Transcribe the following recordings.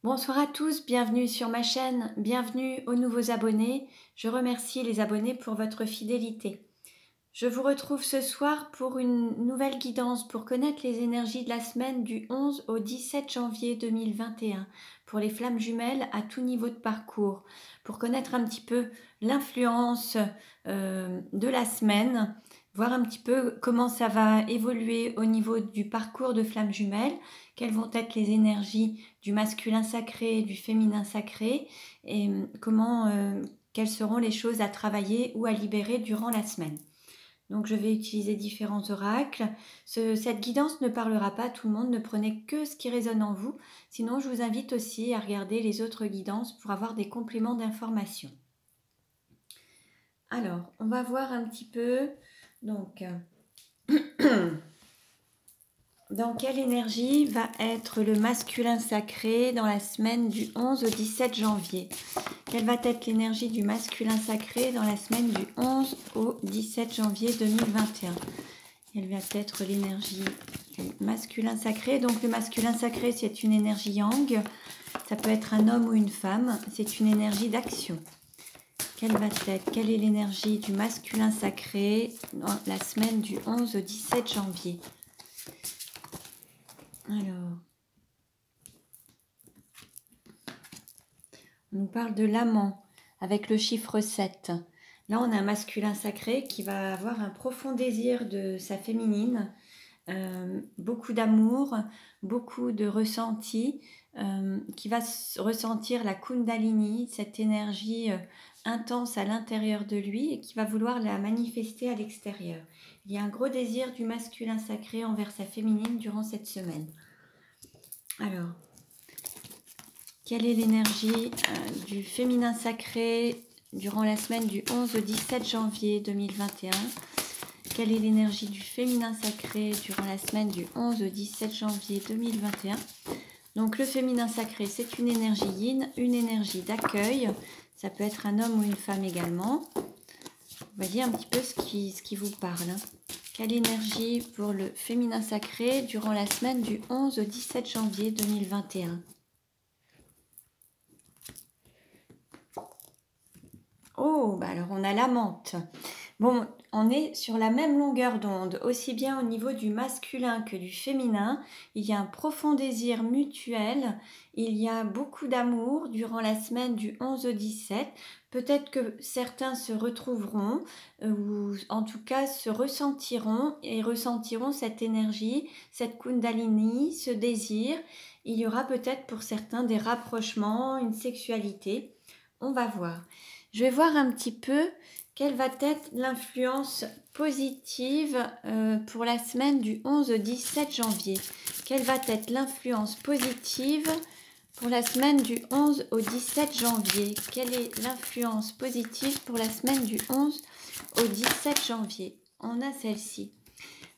Bonsoir à tous, bienvenue sur ma chaîne, bienvenue aux nouveaux abonnés. Je remercie les abonnés pour votre fidélité. Je vous retrouve ce soir pour une nouvelle guidance pour connaître les énergies de la semaine du 11 au 17 janvier 2021 pour les flammes jumelles à tout niveau de parcours, pour connaître un petit peu l'influence de la semaine, voir un petit peu comment ça va évoluer au niveau du parcours de flammes jumelles, quelles vont être les énergies du masculin sacré et du féminin sacré et quelles seront les choses à travailler ou à libérer durant la semaine. Donc je vais utiliser différents oracles. Cette guidance ne parlera pas à tout le monde, ne prenez que ce qui résonne en vous. Sinon, je vous invite aussi à regarder les autres guidances pour avoir des compléments d'information. Alors, on va voir un petit peu, donc, dans quelle énergie va être le masculin sacré dans la semaine du 11 au 17 janvier. Quelle va être l'énergie du masculin sacré dans la semaine du 11 au 17 janvier 2021? Quelle va être l'énergie du masculin sacré? Donc le masculin sacré, c'est une énergie yang. Ça peut être un homme ou une femme. C'est une énergie d'action. Quelle est l'énergie du masculin sacré dans la semaine du 11 au 17 janvier? Alors, on nous parle de l'amant avec le chiffre 7. Là, on a un masculin sacré qui va avoir un profond désir de sa féminine, beaucoup d'amour, beaucoup de ressenti, qui va ressentir la Kundalini, cette énergie intense à l'intérieur de lui et qui va vouloir la manifester à l'extérieur. Il y a un gros désir du masculin sacré envers sa féminine durant cette semaine. Alors, quelle est l'énergie du féminin sacré durant la semaine du 11 au 17 janvier 2021? Quelle est l'énergie du féminin sacré durant la semaine du 11 au 17 janvier 2021? Donc le féminin sacré, c'est une énergie yin, une énergie d'accueil. Ça peut être un homme ou une femme également. Voyez un petit peu ce qui vous parle. Quelle énergie pour le féminin sacré durant la semaine du 11 au 17 janvier 2021? Oh, bah alors on a la menthe. Bon, on est sur la même longueur d'onde, aussi bien au niveau du masculin que du féminin. Il y a un profond désir mutuel, il y a beaucoup d'amour durant la semaine du 11 au 17. Peut-être que certains se retrouveront, ou en tout cas se ressentiront et ressentiront cette énergie, cette kundalini, ce désir. Il y aura peut-être pour certains des rapprochements, une sexualité. On va voir. Je vais voir un petit peu quelle va être l'influence positive pour la semaine du 11 au 17 janvier. Quelle va être l'influence positive pour la semaine du 11 au 17 janvier? Quelle est l'influence positive pour la semaine du 11 au 17 janvier? On a celle-ci.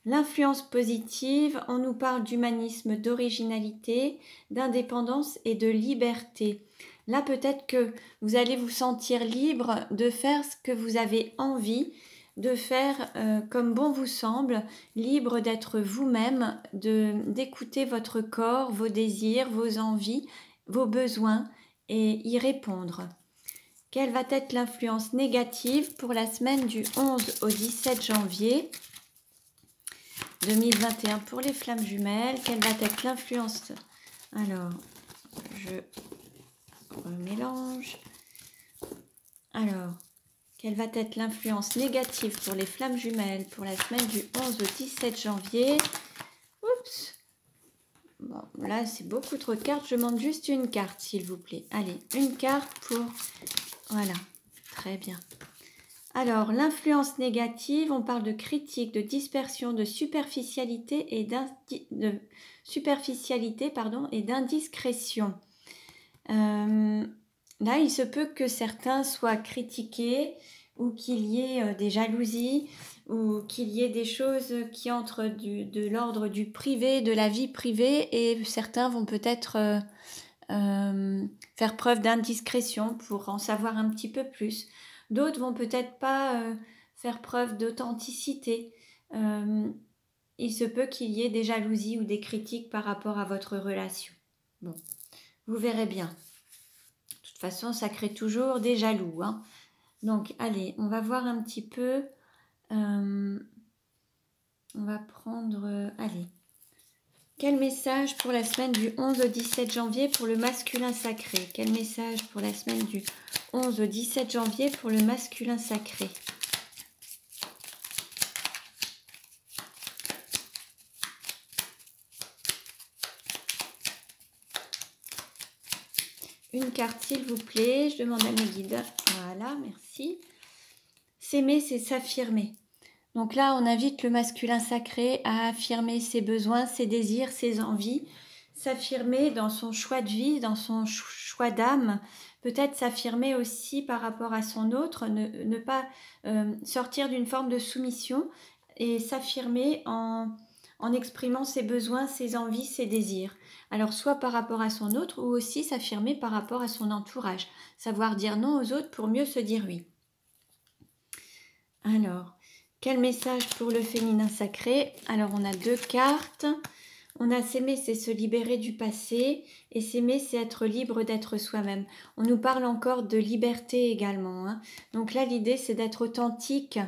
L'influence positive, on nous parle d'humanisme, d'originalité, d'indépendance et de liberté. Là, peut-être que vous allez vous sentir libre de faire ce que vous avez envie de faire comme bon vous semble, libre d'être vous-même, d'écouter votre corps, vos désirs, vos envies, vos besoins et y répondre. Quelle va être l'influence négative pour la semaine du 11 au 17 janvier 2021 pour les flammes jumelles? Quelle va être l'influence? Alors, je remélange. Alors, quelle va être l'influence négative pour les flammes jumelles pour la semaine du 11 au 17 janvier? Oups! Bon, là, c'est beaucoup trop de cartes. Je demande juste une carte, s'il vous plaît. Allez, une carte pour... Voilà, très bien. Alors, l'influence négative, on parle de critique, de dispersion, de superficialité et d'indiscrétion. Là, il se peut que certains soient critiqués ou qu'il y ait des jalousies ou qu'il y ait des choses qui entrent de l'ordre du privé, de la vie privée, et certains vont peut-être faire preuve d'indiscrétion pour en savoir un petit peu plus. D'autres vont peut-être pas faire preuve d'authenticité. Il se peut qu'il y ait des jalousies ou des critiques par rapport à votre relation. Bon, Vous verrez bien. De toute façon, ça crée toujours des jaloux, hein. Donc, allez, on va voir un petit peu. On va prendre... allez. Quel message pour la semaine du 11 au 17 janvier pour le masculin sacré? Quel message pour la semaine du 11 au 17 janvier pour le masculin sacré? Une carte, s'il vous plaît. Je demande à mes guides. Voilà, merci. S'aimer, c'est s'affirmer. Donc là, on invite le masculin sacré à affirmer ses besoins, ses désirs, ses envies, s'affirmer dans son choix de vie, dans son choix d'âme, peut-être s'affirmer aussi par rapport à son autre, ne pas sortir d'une forme de soumission et s'affirmer en exprimant ses besoins, ses envies, ses désirs. Alors soit par rapport à son autre ou aussi s'affirmer par rapport à son entourage, savoir dire non aux autres pour mieux se dire oui. Alors, quel message pour le féminin sacré? Alors, on a deux cartes. On a s'aimer, c'est se libérer du passé. Et s'aimer, c'est être libre d'être soi-même. On nous parle encore de liberté également, hein. Donc là, l'idée, c'est d'être authentique,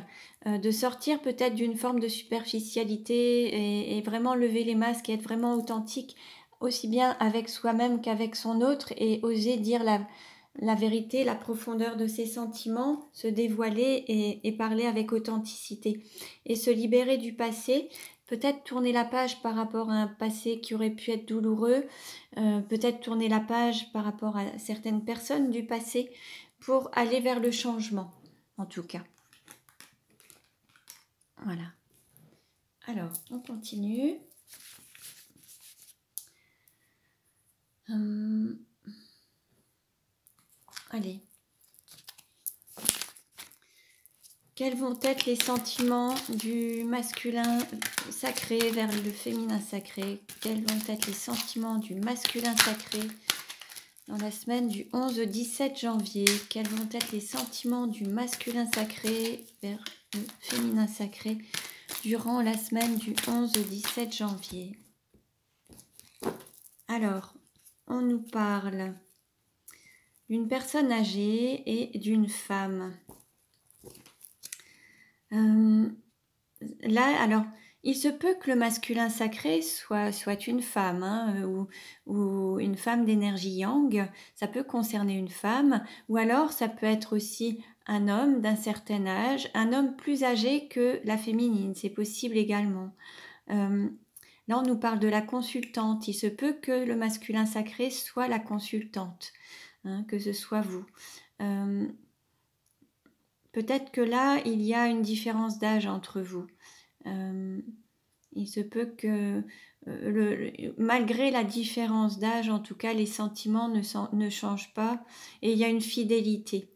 de sortir peut-être d'une forme de superficialité et vraiment lever les masques et être vraiment authentique, aussi bien avec soi-même qu'avec son autre, et oser dire la vérité, la profondeur de ses sentiments, se dévoiler et parler avec authenticité. Et se libérer du passé, peut-être tourner la page par rapport à un passé qui aurait pu être douloureux, peut-être tourner la page par rapport à certaines personnes du passé pour aller vers le changement, en tout cas. Voilà. Alors, on continue. Allez. Quels vont être les sentiments du masculin sacré vers le féminin sacré? Quels vont être les sentiments du masculin sacré dans la semaine du 11 au 17 janvier? Quels vont être les sentiments du masculin sacré vers le féminin sacré durant la semaine du 11 au 17 janvier? Alors, on nous parle d'une personne âgée et d'une femme. Là, alors, il se peut que le masculin sacré soit une femme, hein, ou une femme d'énergie yang. Ça peut concerner une femme, ou alors ça peut être aussi un homme d'un certain âge, un homme plus âgé que la féminine, c'est possible également. Là, on nous parle de la consultante. Il se peut que le masculin sacré soit la consultante, hein, que ce soit vous. Peut-être que là, il y a une différence d'âge entre vous. Il se peut que, malgré la différence d'âge, en tout cas, les sentiments ne changent pas et il y a une fidélité.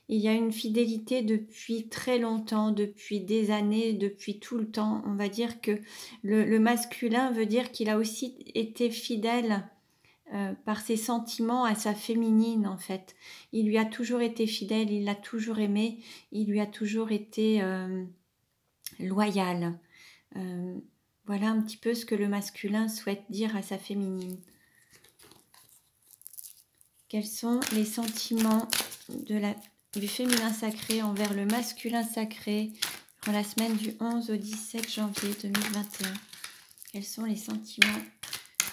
Il y a une fidélité depuis très longtemps, depuis des années, depuis tout le temps. On va dire que le masculin veut dire qu'il a aussi été fidèle par ses sentiments à sa féminine, en fait. Il lui a toujours été fidèle, il l'a toujours aimé, il lui a toujours été loyal. Voilà un petit peu ce que le masculin souhaite dire à sa féminine. Quels sont les sentiments du féminin sacré envers le masculin sacré dans la semaine du 11 au 17 janvier 2021? Quels sont les sentiments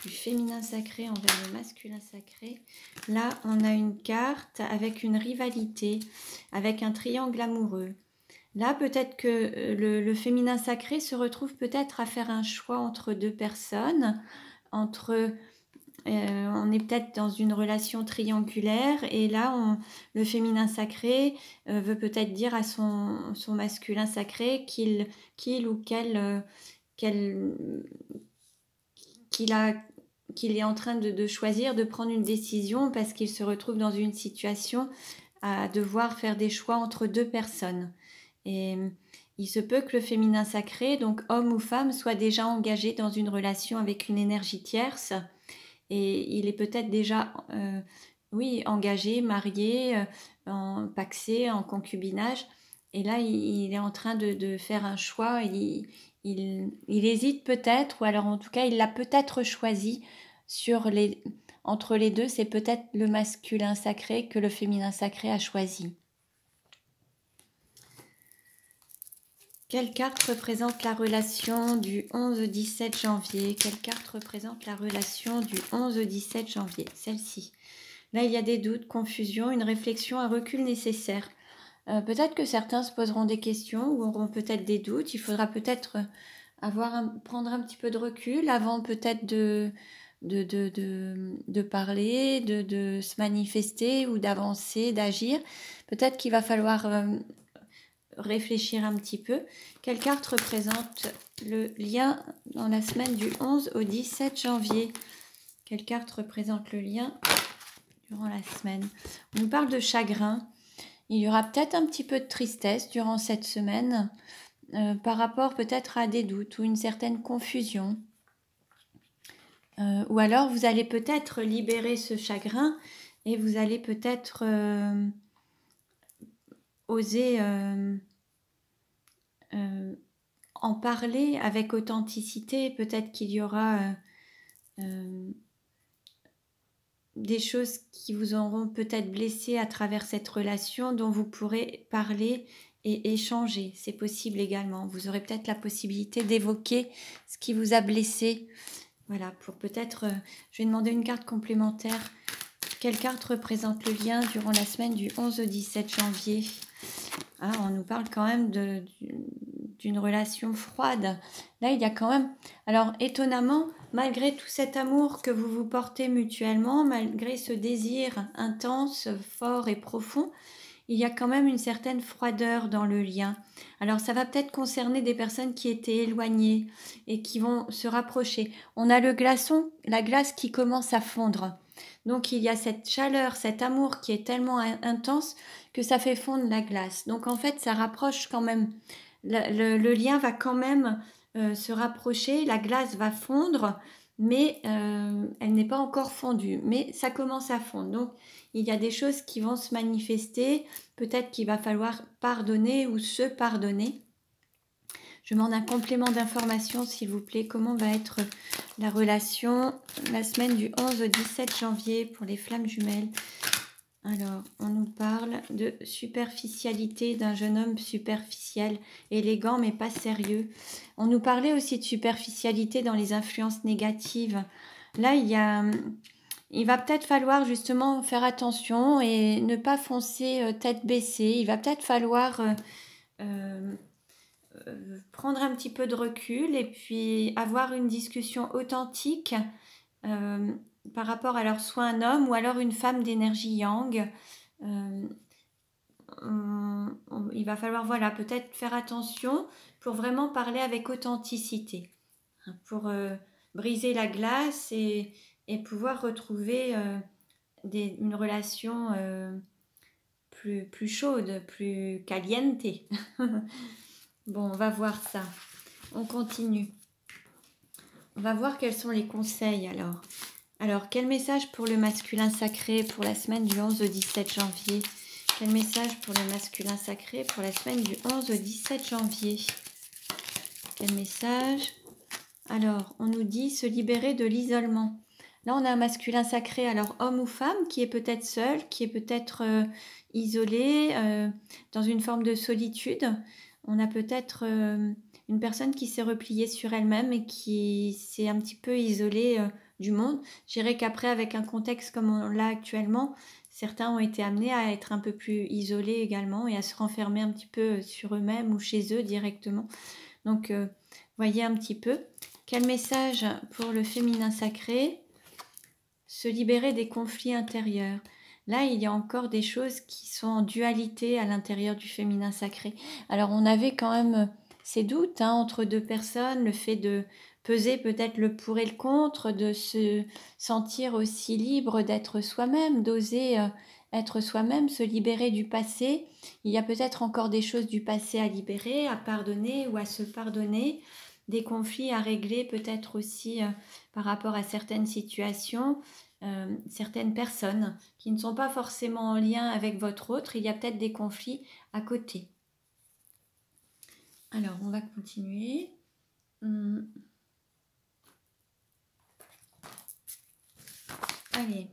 du féminin sacré envers le masculin sacré? Là, on a une carte avec une rivalité, avec un triangle amoureux. Là, peut-être que le féminin sacré se retrouve peut-être à faire un choix entre deux personnes, on est peut-être dans une relation triangulaire et là, le féminin sacré veut peut-être dire à son masculin sacré qu'il est en train de choisir, de prendre une décision parce qu'il se retrouve dans une situation à devoir faire des choix entre deux personnes. Et il se peut que le féminin sacré, donc homme ou femme, soit déjà engagé dans une relation avec une énergie tierce et il est peut-être déjà engagé, marié, pacsé, en concubinage. Et là, il est en train de faire un choix. Il hésite peut-être, ou alors en tout cas, il l'a peut-être choisi sur entre les deux, c'est peut-être le masculin sacré que le féminin sacré a choisi. Quelle carte représente la relation du 11-17 janvier? Quelle carte représente la relation du 11-17 janvier? Celle-ci. Là, il y a des doutes, confusion, une réflexion, un recul nécessaire. Peut-être que certains se poseront des questions ou auront peut-être des doutes. Il faudra peut-être prendre un petit peu de recul avant peut-être de parler, de se manifester ou d'avancer, d'agir. Peut-être qu'il va falloir réfléchir un petit peu. Quelle carte représente le lien dans la semaine du 11 au 17 janvier? Quelle carte représente le lien durant la semaine? On nous parle de chagrin. Il y aura peut-être un petit peu de tristesse durant cette semaine par rapport peut-être à des doutes ou une certaine confusion. Ou alors vous allez peut-être libérer ce chagrin et vous allez peut-être oser en parler avec authenticité. Peut-être qu'il y aura des choses qui vous auront peut-être blessé à travers cette relation dont vous pourrez parler et échanger. C'est possible également. Vous aurez peut-être la possibilité d'évoquer ce qui vous a blessé. Voilà, pour peut-être... je vais demander une carte complémentaire. Quelle carte représente le lien durant la semaine du 11 au 17 janvier? On nous parle quand même d'une relation froide. Là, il y a quand même... Alors, étonnamment, malgré tout cet amour que vous vous portez mutuellement, malgré ce désir intense, fort et profond, il y a quand même une certaine froideur dans le lien. Alors, ça va peut-être concerner des personnes qui étaient éloignées et qui vont se rapprocher. On a le glaçon, la glace qui commence à fondre. Donc, il y a cette chaleur, cet amour qui est tellement intense que ça fait fondre la glace. Donc, en fait, ça rapproche quand même. Le lien va quand même se rapprocher, la glace va fondre, mais elle n'est pas encore fondue. Mais ça commence à fondre. Donc, il y a des choses qui vont se manifester. Peut-être qu'il va falloir pardonner ou se pardonner. Je demande un complément d'information, s'il vous plaît. Comment va être la relation la semaine du 11 au 17 janvier pour les flammes jumelles? Alors, on nous parle de superficialité, d'un jeune homme superficiel, élégant mais pas sérieux. On nous parlait aussi de superficialité dans les influences négatives. Là, il va peut-être falloir justement faire attention et ne pas foncer tête baissée. Il va peut-être falloir prendre un petit peu de recul et puis avoir une discussion authentique par rapport alors soit un homme ou alors une femme d'énergie yang. Il va falloir peut-être faire attention pour vraiment parler avec authenticité, pour briser la glace et pouvoir retrouver une relation plus chaude, plus caliente. Bon, on va voir ça. On continue. On va voir quels sont les conseils alors. Alors, quel message pour le masculin sacré pour la semaine du 11 au 17 janvier? Quel message pour le masculin sacré pour la semaine du 11 au 17 janvier? Quel message? Alors, on nous dit se libérer de l'isolement. Là, on a un masculin sacré, alors homme ou femme, qui est peut-être seul, qui est peut-être isolé, dans une forme de solitude. On a peut-être une personne qui s'est repliée sur elle-même et qui s'est un petit peu isolée du monde. Je dirais qu'après, avec un contexte comme on l'a actuellement, certains ont été amenés à être un peu plus isolés également et à se renfermer un petit peu sur eux-mêmes ou chez eux directement. Donc, voyez un petit peu. Quel message pour le féminin sacré? Se libérer des conflits intérieurs. Là, il y a encore des choses qui sont en dualité à l'intérieur du féminin sacré. Alors, on avait quand même ces doutes entre deux personnes, le fait de peser peut-être le pour et le contre, de se sentir aussi libre d'être soi-même, d'oser être soi-même, se libérer du passé. Il y a peut-être encore des choses du passé à libérer, à pardonner ou à se pardonner, des conflits à régler peut-être aussi par rapport à certaines situations. Certaines personnes qui ne sont pas forcément en lien avec votre autre, il y a peut-être des conflits à côté. Alors, on va continuer. Allez.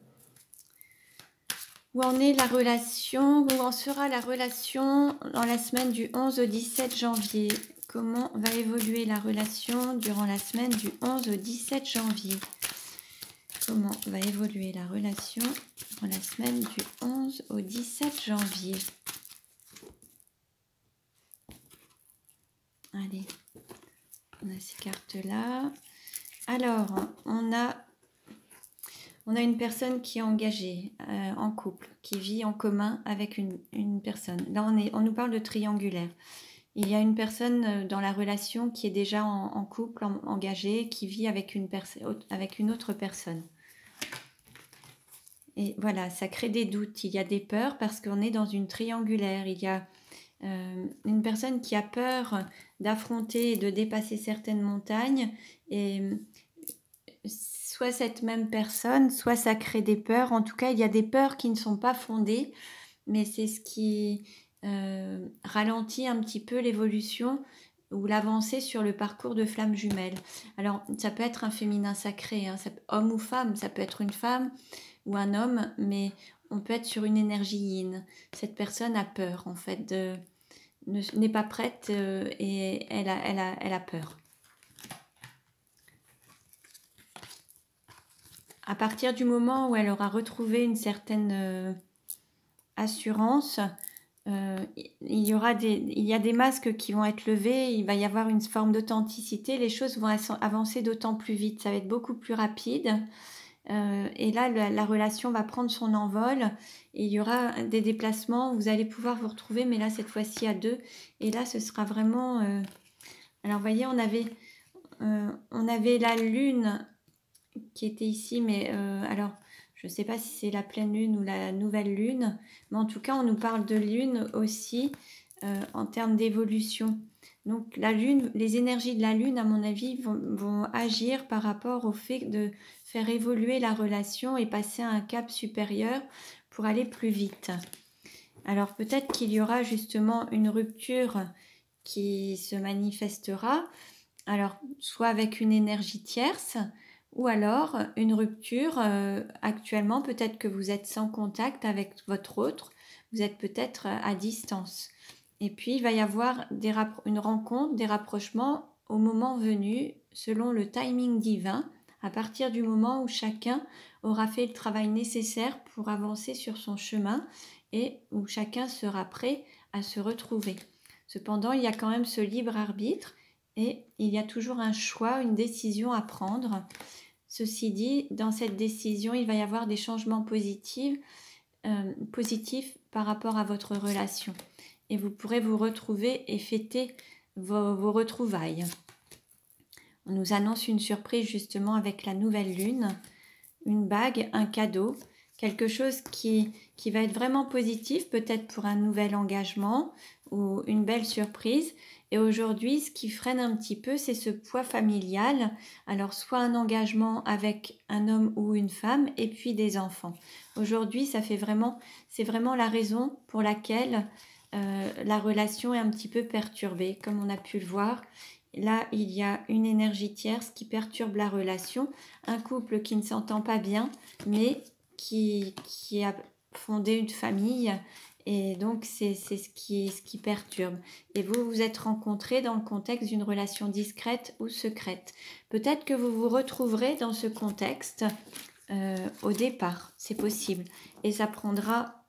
Où en est la relation? Où en sera la relation dans la semaine du 11 au 17 janvier? Comment va évoluer la relation durant la semaine du 11 au 17 janvier? Comment va évoluer la relation dans la semaine du 11 au 17 janvier? Allez, on a ces cartes-là. Alors, on a une personne qui est engagée en couple, qui vit en commun avec une personne. Là, on nous parle de triangulaire. Il y a une personne dans la relation qui est déjà en couple, engagée, qui vit avec une autre personne. Et voilà, ça crée des doutes, il y a des peurs parce qu'on est dans une triangulaire. Il y a une personne qui a peur d'affronter et de dépasser certaines montagnes. Et soit cette même personne, soit ça crée des peurs. En tout cas, il y a des peurs qui ne sont pas fondées, mais c'est ce qui ralentit un petit peu l'évolution ou l'avancée sur le parcours de flamme jumelle. Alors, ça peut être un féminin sacré, hein, homme ou femme, ça peut être une femme ou un homme, mais on peut être sur une énergie yin. Cette personne a peur, en fait, n'est pas prête et elle a peur. À partir du moment où elle aura retrouvé une certaine assurance, il y a des masques qui vont être levés, il va y avoir une forme d'authenticité, les choses vont avancer d'autant plus vite, ça va être beaucoup plus rapide. Et là, la relation va prendre son envol et il y aura des déplacements où vous allez pouvoir vous retrouver, mais là, cette fois-ci à deux. Et là, ce sera vraiment... Alors, vous voyez, on avait la lune qui était ici, mais alors, je ne sais pas si c'est la pleine lune ou la nouvelle lune, mais en tout cas, on nous parle de lune aussi en termes d'évolution. Donc, la lune, les énergies de la lune, à mon avis, vont agir par rapport au fait de faire évoluer la relation et passer à un cap supérieur pour aller plus vite. Alors, peut-être qu'il y aura justement une rupture qui se manifestera, alors soit avec une énergie tierce, ou alors une rupture. Actuellement, peut-être que vous êtes sans contact avec votre autre, vous êtes peut-être à distance. Et puis, il va y avoir une rencontre, des rapprochements au moment venu, selon le timing divin, à partir du moment où chacun aura fait le travail nécessaire pour avancer sur son chemin et où chacun sera prêt à se retrouver. Cependant, il y a quand même ce libre arbitre et il y a toujours un choix, une décision à prendre. Ceci dit, dans cette décision, il va y avoir des changements positifs par rapport à votre relation. Et vous pourrez vous retrouver et fêter vos retrouvailles. On nous annonce une surprise justement avec la nouvelle lune, une bague, un cadeau, quelque chose qui va être vraiment positif, peut-être pour un nouvel engagement ou une belle surprise. Et aujourd'hui, ce qui freine un petit peu, c'est ce poids familial. Alors, soit un engagement avec un homme ou une femme, et puis des enfants. Aujourd'hui, c'est vraiment la raison pour laquelle la relation est un petit peu perturbée, comme on a pu le voir. Là, il y a une énergie tierce qui perturbe la relation, un couple qui ne s'entend pas bien, mais qui a fondé une famille, et donc c'est ce qui perturbe. Et vous vous êtes rencontrés dans le contexte d'une relation discrète ou secrète. Peut-être que vous vous retrouverez dans ce contexte au départ, c'est possible. Et ça prendra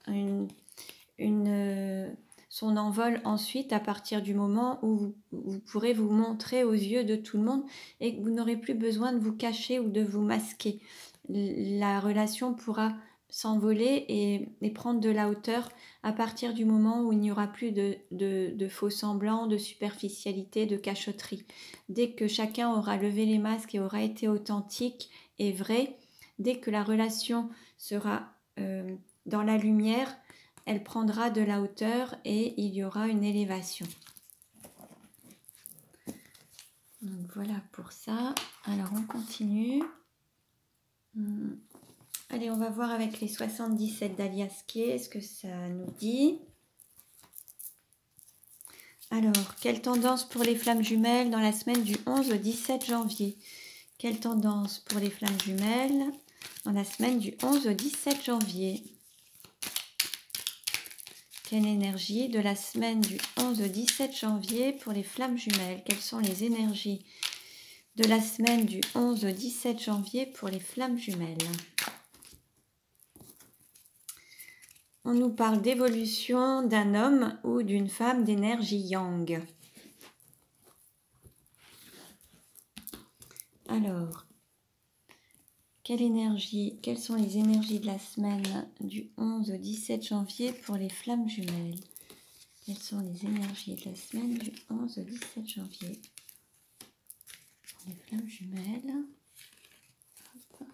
son envol ensuite à partir du moment où vous pourrez vous montrer aux yeux de tout le monde et que vous n'aurez plus besoin de vous cacher ou de vous masquer. La relation pourra s'envoler et prendre de la hauteur à partir du moment où il n'y aura plus de faux semblants, de superficialité, de cachotterie. Dès que chacun aura levé les masques et aura été authentique et vrai, dès que la relation sera dans la lumière, elle prendra de la hauteur et il y aura une élévation. Donc voilà pour ça. Alors on continue. Allez, on va voir avec les 77 d'Alias Kay, ce que ça nous dit. Alors, quelle tendance pour les flammes jumelles dans la semaine du 11 au 17 janvier? Quelle tendance pour les flammes jumelles dans la semaine du 11 au 17 janvier. Quelle énergie de la semaine du 11 au 17 janvier pour les flammes jumelles? Quelles sont les énergies de la semaine du 11 au 17 janvier pour les flammes jumelles? On nous parle d'évolution d'un homme ou d'une femme d'énergie yang. Alors, quelles sont les énergies de la semaine du 11 au 17 janvier pour les flammes jumelles? Quelles sont les énergies de la semaine du 11 au 17 janvier pour les flammes jumelles? Hop.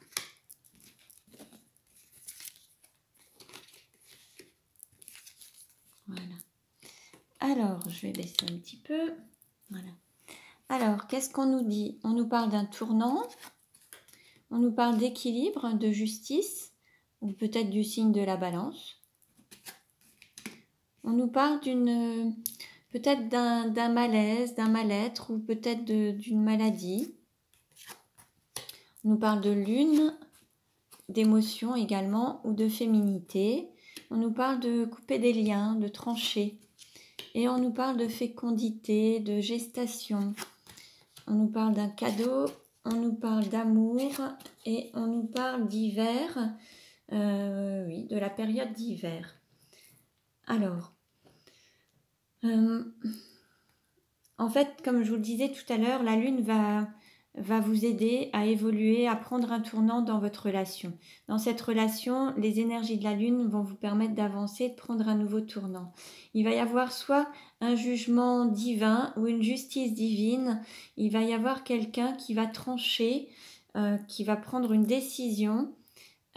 Voilà. Alors, je vais baisser un petit peu. Voilà. Alors, qu'est-ce qu'on nous dit? On nous parle d'un tournant, on nous parle d'équilibre, de justice, ou peut-être du signe de la balance. On nous parle peut-être d'un malaise, d'un mal-être, ou peut-être d'une maladie. On nous parle de lune, d'émotion également, ou de féminité. On nous parle de couper des liens, de trancher. Et on nous parle de fécondité, de gestation. On nous parle d'un cadeau, on nous parle d'amour et on nous parle d'hiver, oui, de la période d'hiver. Alors, en fait, comme je vous le disais tout à l'heure, la lune va vous aider à évoluer, à prendre un tournant dans votre relation. Dans cette relation, les énergies de la lune vont vous permettre d'avancer, de prendre un nouveau tournant. Il va y avoir soit un jugement divin ou une justice divine. Il va y avoir quelqu'un qui va trancher, qui va prendre une décision.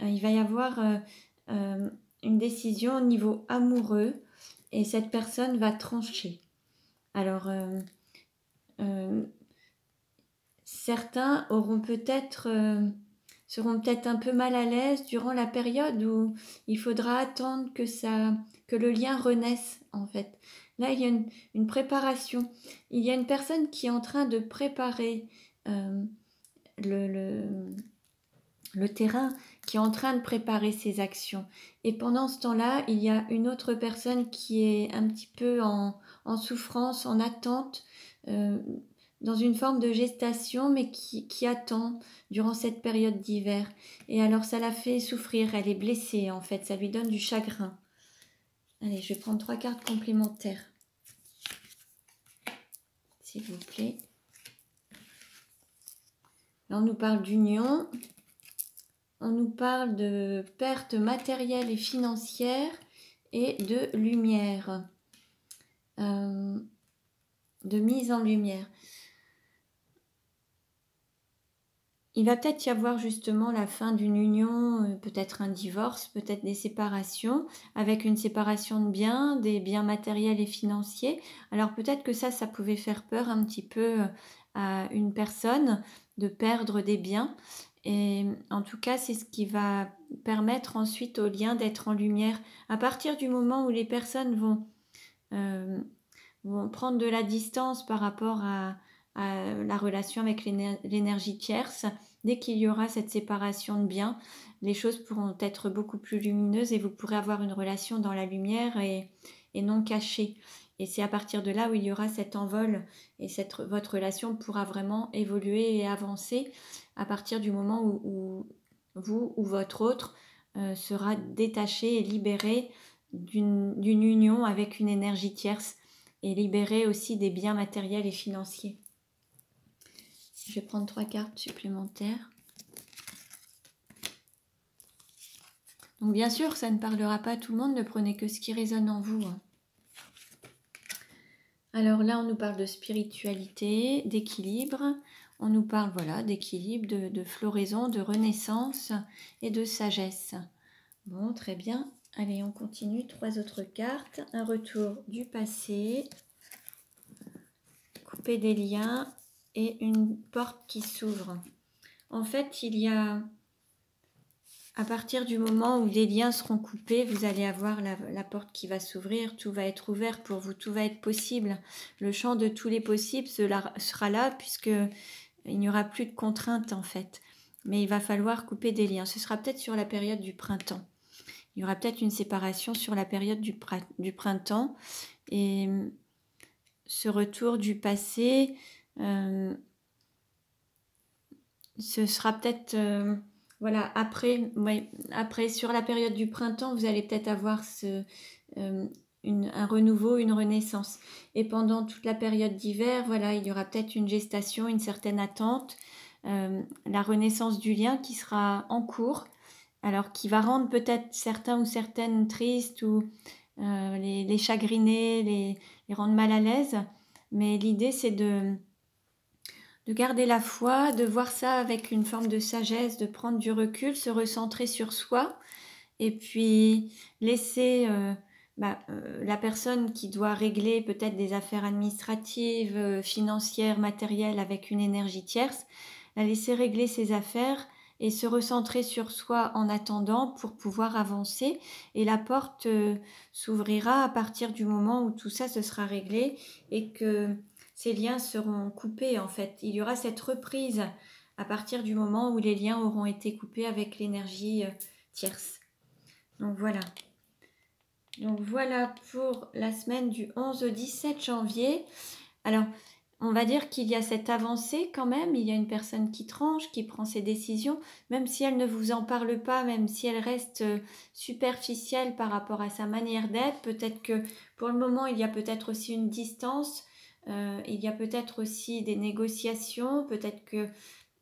Il va y avoir une décision au niveau amoureux et cette personne va trancher. Alors, certains seront peut-être un peu mal à l'aise durant la période où il faudra attendre que le lien renaisse en fait. Là, il y a une préparation. Il y a une personne qui est en train de préparer le terrain, qui est en train de préparer ses actions. Et pendant ce temps-là, il y a une autre personne qui est un petit peu en souffrance, en attente, dans une forme de gestation, mais qui attend durant cette période d'hiver. Et alors ça la fait souffrir, elle est blessée en fait, ça lui donne du chagrin. Allez, je vais prendre 3 cartes complémentaires. S'il vous plaît. Là, on nous parle d'union. On nous parle de perte matérielle et financière et de lumière, de mise en lumière. Il va peut-être y avoir justement la fin d'une union, peut-être un divorce, peut-être des séparations, avec une séparation de biens, des biens matériels et financiers. Alors peut-être que ça pouvait faire peur un petit peu à une personne de perdre des biens. Et en tout cas, c'est ce qui va permettre ensuite au lien d'être en lumière. À partir du moment où les personnes vont prendre de la distance par rapport à la relation avec l'énergie tierce, dès qu'il y aura cette séparation de biens, les choses pourront être beaucoup plus lumineuses et vous pourrez avoir une relation dans la lumière et non cachée. Et c'est à partir de là où il y aura cet envol et votre relation pourra vraiment évoluer et avancer à partir du moment où vous ou votre autre sera détaché et libéré d'une union avec une énergie tierce et libéré aussi des biens matériels et financiers. Je vais prendre 3 cartes supplémentaires. Donc bien sûr, ça ne parlera pas à tout le monde, ne prenez que ce qui résonne en vous. Alors là, on nous parle de spiritualité, d'équilibre. On nous parle d'équilibre, de floraison, de renaissance et de sagesse. Bon, très bien. Allez, on continue. 3 autres cartes. Un retour du passé. Couper des liens et une porte qui s'ouvre. En fait, il y a... À partir du moment où les liens seront coupés, vous allez avoir la porte qui va s'ouvrir, tout va être ouvert pour vous, tout va être possible. Le champ de tous les possibles sera là puisque il n'y aura plus de contraintes en fait. mais il va falloir couper des liens. Ce sera peut-être sur la période du printemps. Il y aura peut-être une séparation sur la période du printemps. Et ce retour du passé, ce sera peut-être... voilà, après, ouais, après, sur la période du printemps, vous allez peut-être avoir un renouveau, une renaissance. Et pendant toute la période d'hiver, voilà, il y aura peut-être une gestation, une certaine attente, la renaissance du lien qui sera en cours, alors qui va rendre peut-être certains ou certaines tristes ou les chagriner, les rendre mal à l'aise. Mais l'idée, c'est de garder la foi, de voir ça avec une forme de sagesse, de prendre du recul, se recentrer sur soi et puis laisser la personne qui doit régler peut-être des affaires administratives, financières, matérielles avec une énergie tierce, la laisser régler ses affaires et se recentrer sur soi en attendant pour pouvoir avancer. Et la porte s'ouvrira à partir du moment où tout ça se sera réglé et que ces liens seront coupés en fait. Il y aura cette reprise à partir du moment où les liens auront été coupés avec l'énergie tierce. Donc voilà. Donc voilà pour la semaine du 11 au 17 janvier. Alors, on va dire qu'il y a cette avancée quand même. Il y a une personne qui tranche, qui prend ses décisions, même si elle ne vous en parle pas, même si elle reste superficielle par rapport à sa manière d'être. Peut-être que pour le moment, il y a peut-être aussi une distance. Il y a peut-être aussi des négociations. Peut-être que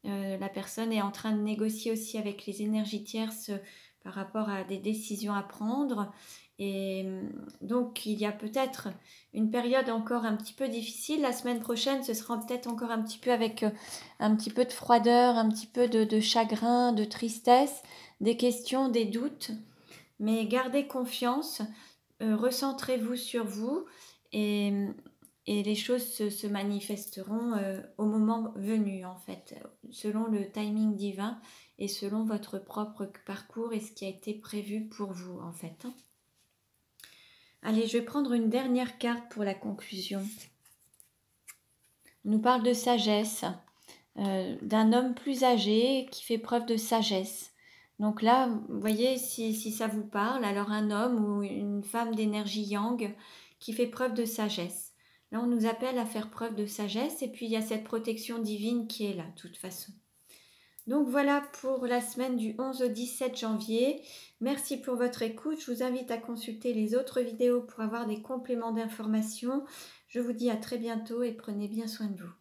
la personne est en train de négocier aussi avec les énergies tierces par rapport à des décisions à prendre. Et donc, il y a peut-être une période encore un petit peu difficile. La semaine prochaine, ce sera peut-être encore un petit peu avec un petit peu de froideur, un petit peu de chagrin, de tristesse, des questions, des doutes. Mais gardez confiance, recentrez-vous sur vous et les choses se manifesteront au moment venu, en fait, selon le timing divin et selon votre propre parcours et ce qui a été prévu pour vous, en fait. Allez, je vais prendre une dernière carte pour la conclusion. On nous parle de sagesse, d'un homme plus âgé qui fait preuve de sagesse. Donc là, vous voyez, si ça vous parle, alors un homme ou une femme d'énergie yang qui fait preuve de sagesse. Là, on nous appelle à faire preuve de sagesse et puis il y a cette protection divine qui est là, de toute façon. Donc voilà pour la semaine du 11 au 17 janvier. Merci pour votre écoute. Je vous invite à consulter les autres vidéos pour avoir des compléments d'informations. Je vous dis à très bientôt et prenez bien soin de vous.